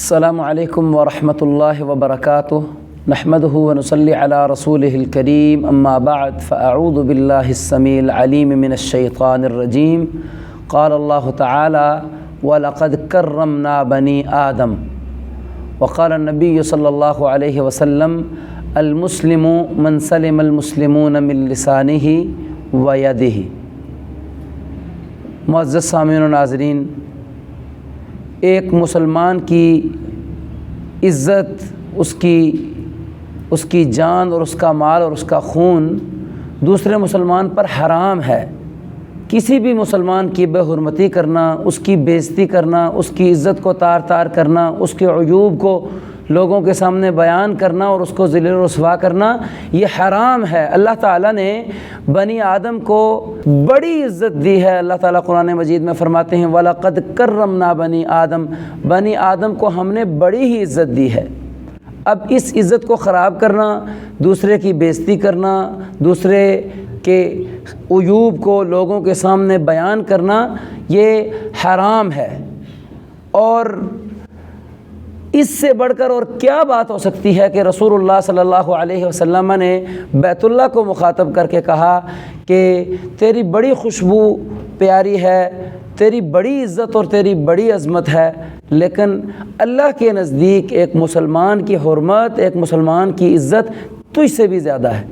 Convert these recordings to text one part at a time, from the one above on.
السلام علیکم ورحمۃ اللہ وبرکاتہ نحمدہ ونصلی علی رسولہ الکریم اما بعد فاعوذ باللہ السمیع العلیم من الشیطان الرجیم قال اللہ تعالی وَلَقَدْ كَرَّمْنَا بَنِي آدَمَ وقال النبی صلی اللہ علیہ وسلم المسلم من سلم المسلمون من لسانہ ویدہ۔ معزز سامعین و ناظرین، ایک مسلمان کی عزت، اس کی جان اور اس کا مال اور اس کا خون دوسرے مسلمان پر حرام ہے۔ کسی بھی مسلمان کی بے حرمتی کرنا، اس کی بے عزتی کرنا، اس کی عزت کو تار تار کرنا، اس کے عیوب کو لوگوں کے سامنے بیان کرنا اور اس کو ذلیل و رسوا کرنا، یہ حرام ہے۔ اللہ تعالیٰ نے بنی آدم کو بڑی عزت دی ہے۔ اللہ تعالیٰ قرآن مجید میں فرماتے ہیں وَلَقَدْ كَرَّمْنَا بَنِي آدَمَ، بنی آدم کو ہم نے بڑی ہی عزت دی ہے۔ اب اس عزت کو خراب کرنا، دوسرے کی بے عزتی کرنا، دوسرے کے عیوب کو لوگوں کے سامنے بیان کرنا، یہ حرام ہے۔ اور اس سے بڑھ کر اور کیا بات ہو سکتی ہے کہ رسول اللہ صلی اللہ علیہ وسلم نے بیت اللہ کو مخاطب کر کے کہا کہ تیری بڑی خوشبو پیاری ہے، تیری بڑی عزت اور تیری بڑی عظمت ہے، لیکن اللہ کے نزدیک ایک مسلمان کی حرمت، ایک مسلمان کی عزت تجھ سے بھی زیادہ ہے،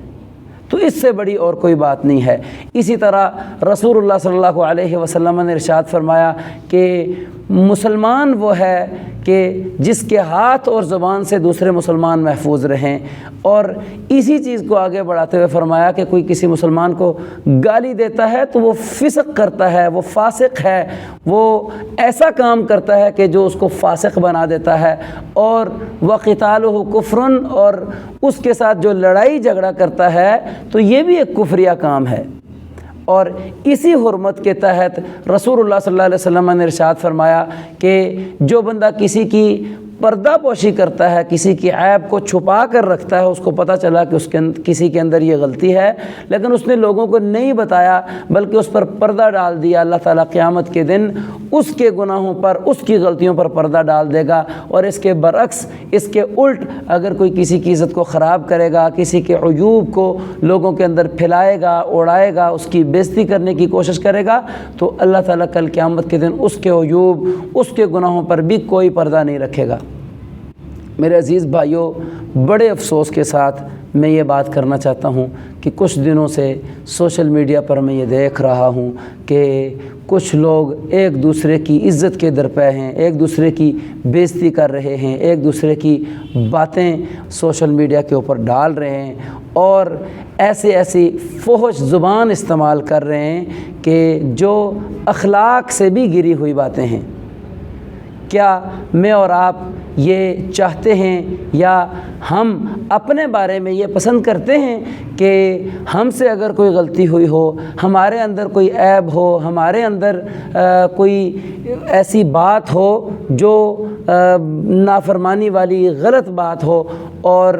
تو اس سے بڑی اور کوئی بات نہیں ہے۔ اسی طرح رسول اللہ صلی اللہ علیہ وسلم نے ارشاد فرمایا کہ مسلمان وہ ہے کہ جس کے ہاتھ اور زبان سے دوسرے مسلمان محفوظ رہیں، اور اسی چیز کو آگے بڑھاتے ہوئے فرمایا کہ کوئی کسی مسلمان کو گالی دیتا ہے تو وہ فسق کرتا ہے، وہ فاسق ہے، وہ ایسا کام کرتا ہے کہ جو اس کو فاسق بنا دیتا ہے، اور وَقِتَالُهُ كُفْرٌ، اور اس کے ساتھ جو لڑائی جھگڑا کرتا ہے تو یہ بھی ایک کفریہ کام ہے۔ اور اسی حرمت کے تحت رسول اللہ صلی اللہ علیہ وسلم نے ارشاد فرمایا کہ جو بندہ کسی کی پردہ پوشی کرتا ہے، کسی کی عیب کو چھپا کر رکھتا ہے، اس کو پتہ چلا کہ کسی کے اندر یہ غلطی ہے لیکن اس نے لوگوں کو نہیں بتایا بلکہ اس پر پردہ ڈال دیا، اللہ تعالیٰ قیامت کے دن اس کے گناہوں پر، اس کی غلطیوں پر پردہ ڈال دے گا۔ اور اس کے برعکس، اس کے الٹ، اگر کوئی کسی کی عزت کو خراب کرے گا، کسی کے عیوب کو لوگوں کے اندر پھیلائے گا، اڑائے گا، اس کی بے عزتی کرنے کی کوشش کرے گا، تو اللہ تعالیٰ کل قیامت کے دن اس کے عیوب، اس کے گناہوں پر بھی کوئی پردہ نہیں رکھے گا۔ میرے عزیز بھائیوں، بڑے افسوس کے ساتھ میں یہ بات کرنا چاہتا ہوں کہ کچھ دنوں سے سوشل میڈیا پر میں یہ دیکھ رہا ہوں کہ کچھ لوگ ایک دوسرے کی عزت کے درپے ہیں، ایک دوسرے کی بے عزتی کر رہے ہیں، ایک دوسرے کی باتیں سوشل میڈیا کے اوپر ڈال رہے ہیں اور ایسی فحش زبان استعمال کر رہے ہیں کہ جو اخلاق سے بھی گری ہوئی باتیں ہیں۔ کیا میں اور آپ یہ چاہتے ہیں یا ہم اپنے بارے میں یہ پسند کرتے ہیں کہ ہم سے اگر کوئی غلطی ہوئی ہو، ہمارے اندر کوئی عیب ہو، ہمارے اندر کوئی ایسی بات ہو جو نافرمانی والی غلط بات ہو، اور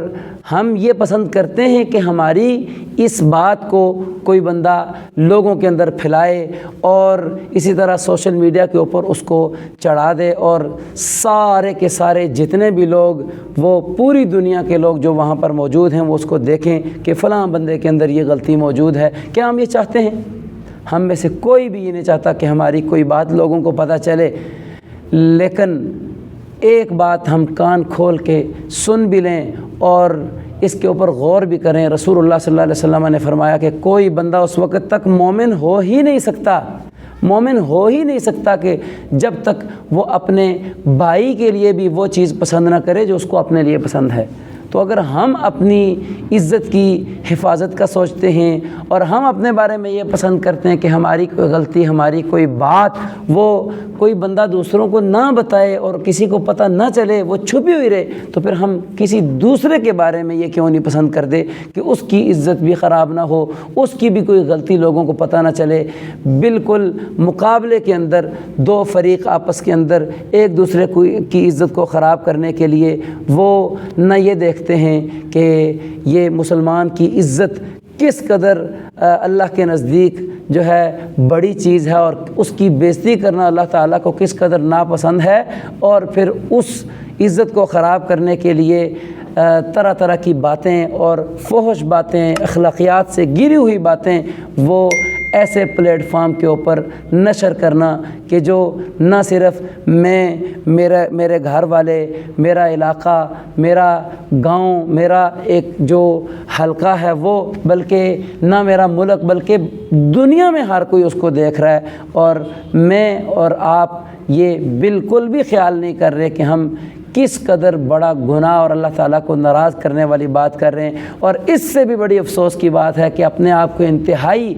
ہم یہ پسند کرتے ہیں کہ ہماری اس بات کو کوئی بندہ لوگوں کے اندر پھیلائے اور اسی طرح سوشل میڈیا کے اوپر اس کو چڑھا دے، اور سارے کے سارے جتنے بھی لوگ، وہ پوری دنیا کے لوگ جو وہاں پر موجود ہیں، وہ اس کو دیکھیں کہ فلاں بندے کے اندر یہ غلطی موجود ہے۔ کیا ہم یہ چاہتے ہیں؟ ہم میں سے کوئی بھی یہ نہیں چاہتا کہ ہماری کوئی بات لوگوں کو پتہ چلے، لیکن ایک بات ہم کان کھول کے سن بھی لیں اور اس کے اوپر غور بھی کریں۔ رسول اللہ صلی اللہ علیہ وسلم نے فرمایا کہ کوئی بندہ اس وقت تک مومن ہو ہی نہیں سکتا کہ جب تک وہ اپنے بھائی کے لیے بھی وہ چیز پسند نہ کرے جو اس کو اپنے لیے پسند ہے۔ تو اگر ہم اپنی عزت کی حفاظت کا سوچتے ہیں اور ہم اپنے بارے میں یہ پسند کرتے ہیں کہ ہماری کوئی غلطی، ہماری کوئی بات وہ کوئی بندہ دوسروں کو نہ بتائے اور کسی کو پتہ نہ چلے، وہ چھپی ہوئی رہے، تو پھر ہم کسی دوسرے کے بارے میں یہ کیوں نہیں پسند کر دے کہ اس کی عزت بھی خراب نہ ہو، اس کی بھی کوئی غلطی لوگوں کو پتہ نہ چلے۔ بالکل مقابلے کے اندر دو فریق آپس کے اندر ایک دوسرے کی عزت کو خراب کرنے کے لیے وہ نہ یہ دیکھتے ہیں کہ یہ مسلمان کی عزت کس قدر اللہ کے نزدیک جو ہے بڑی چیز ہے، اور اس کی بے عزتی کرنا اللہ تعالیٰ کو کس قدر ناپسند ہے، اور پھر اس عزت کو خراب کرنے کے لیے طرح طرح کی باتیں اور فحش باتیں، اخلاقیات سے گری ہوئی باتیں وہ ایسے پلیٹ فارم کے اوپر نشر کرنا کہ جو نہ صرف میں، میرے گھر والے، میرا علاقہ، میرا گاؤں، میرا ایک جو حلقہ ہے وہ، بلکہ نہ میرا ملک بلکہ دنیا میں ہر کوئی اس کو دیکھ رہا ہے، اور میں اور آپ یہ بالکل بھی خیال نہیں کر رہے کہ ہم کس قدر بڑا گناہ اور اللہ تعالیٰ کو ناراض کرنے والی بات کر رہے ہیں۔ اور اس سے بھی بڑی افسوس کی بات ہے کہ اپنے آپ کو انتہائی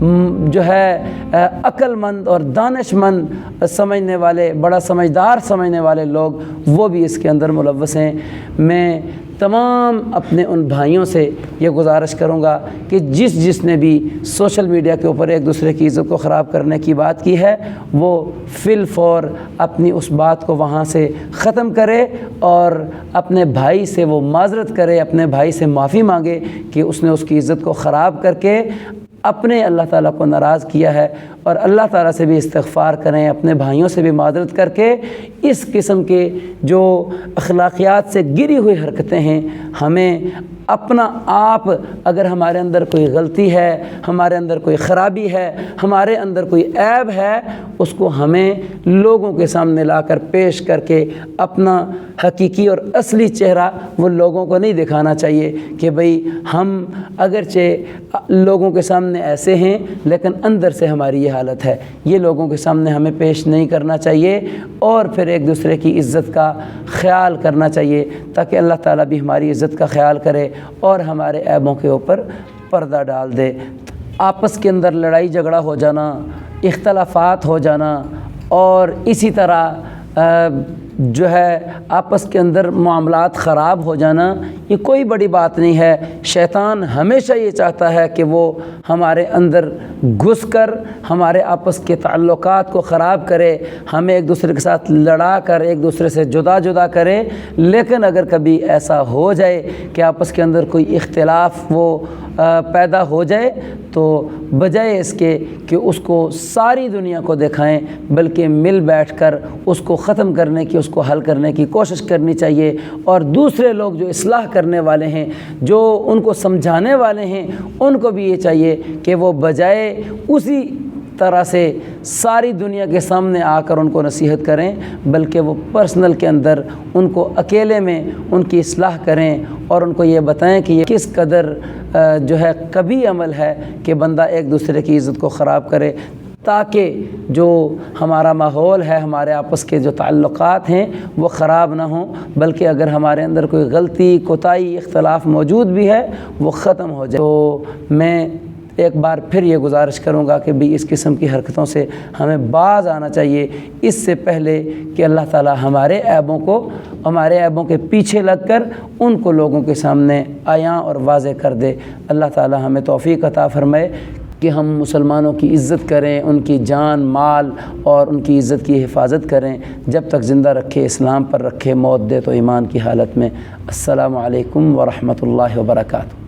جو ہے عقل مند اور دانش مند سمجھنے والے، بڑا سمجھدار سمجھنے والے لوگ وہ بھی اس کے اندر ملوث ہیں۔ میں تمام اپنے ان بھائیوں سے یہ گزارش کروں گا کہ جس نے بھی سوشل میڈیا کے اوپر ایک دوسرے کی عزت کو خراب کرنے کی بات کی ہے وہ فی الفور اپنی اس بات کو وہاں سے ختم کرے اور اپنے بھائی سے وہ معذرت کرے، اپنے بھائی سے معافی مانگے کہ اس نے اس کی عزت کو خراب کر کے اپنے اللہ تعالیٰ کو ناراض کیا ہے، اور اللہ تعالیٰ سے بھی استغفار کریں، اپنے بھائیوں سے بھی معذرت کر کے اس قسم کے جو اخلاقیات سے گری ہوئی حرکتیں ہیں، ہمیں اپنا آپ، اگر ہمارے اندر کوئی غلطی ہے، ہمارے اندر کوئی خرابی ہے، ہمارے اندر کوئی عیب ہے، اس کو ہمیں لوگوں کے سامنے لا کر پیش کر کے اپنا حقیقی اور اصلی چہرہ وہ لوگوں کو نہیں دکھانا چاہیے کہ بھئی ہم اگرچہ لوگوں کے سامنے ایسے ہیں لیکن اندر سے ہماری یہ حالت ہے۔ یہ لوگوں کے سامنے ہمیں پیش نہیں کرنا چاہیے، اور پھر ایک دوسرے کی عزت کا خیال کرنا چاہیے تاکہ اللہ تعالیٰ بھی ہماری عزت کا خیال کرے اور ہمارے عیبوں کے اوپر پردہ ڈال دے۔ آپس کے اندر لڑائی جھگڑا ہو جانا، اختلافات ہو جانا، اور اسی طرح جو ہے آپس کے اندر معاملات خراب ہو جانا، یہ کوئی بڑی بات نہیں ہے۔ شیطان ہمیشہ یہ چاہتا ہے کہ وہ ہمارے اندر گھس کر ہمارے آپس کے تعلقات کو خراب کرے، ہمیں ایک دوسرے کے ساتھ لڑا کر ایک دوسرے سے جدا کرے۔ لیکن اگر کبھی ایسا ہو جائے کہ آپس کے اندر کوئی اختلاف وہ پیدا ہو جائے تو بجائے اس کے کہ اس کو ساری دنیا کو دکھائیں، بلکہ مل بیٹھ کر اس کو ختم کرنے کی، اس کو حل کرنے کی کوشش کرنی چاہیے، اور دوسرے لوگ جو اصلاح کرنے والے ہیں، جو ان کو سمجھانے والے ہیں، ان کو بھی یہ چاہیے کہ وہ بجائے اسی طرح سے ساری دنیا کے سامنے آ کر ان کو نصیحت کریں، بلکہ وہ پرسنل کے اندر ان کو اکیلے میں ان کی اصلاح کریں اور ان کو یہ بتائیں کہ یہ کس قدر جو ہے کبھی عمل ہے کہ بندہ ایک دوسرے کی عزت کو خراب کرے، تاکہ جو ہمارا ماحول ہے، ہمارے آپس کے جو تعلقات ہیں وہ خراب نہ ہوں، بلکہ اگر ہمارے اندر کوئی غلطی، کوتاہی، اختلاف موجود بھی ہے وہ ختم ہو جائے۔ تو میں ایک بار پھر یہ گزارش کروں گا کہ بھی اس قسم کی حرکتوں سے ہمیں باز آنا چاہیے، اس سے پہلے کہ اللہ تعالیٰ ہمارے عیبوں کے پیچھے لگ کر ان کو لوگوں کے سامنے عیاں اور واضح کر دے۔ اللہ تعالیٰ ہمیں توفیق عطا فرمائے کہ ہم مسلمانوں کی عزت کریں، ان کی جان، مال اور ان کی عزت کی حفاظت کریں، جب تک زندہ رکھے، اسلام پر رکھے، موت دے تو ایمان کی حالت میں۔ السلام علیکم ورحمۃ اللہ وبرکاتہ۔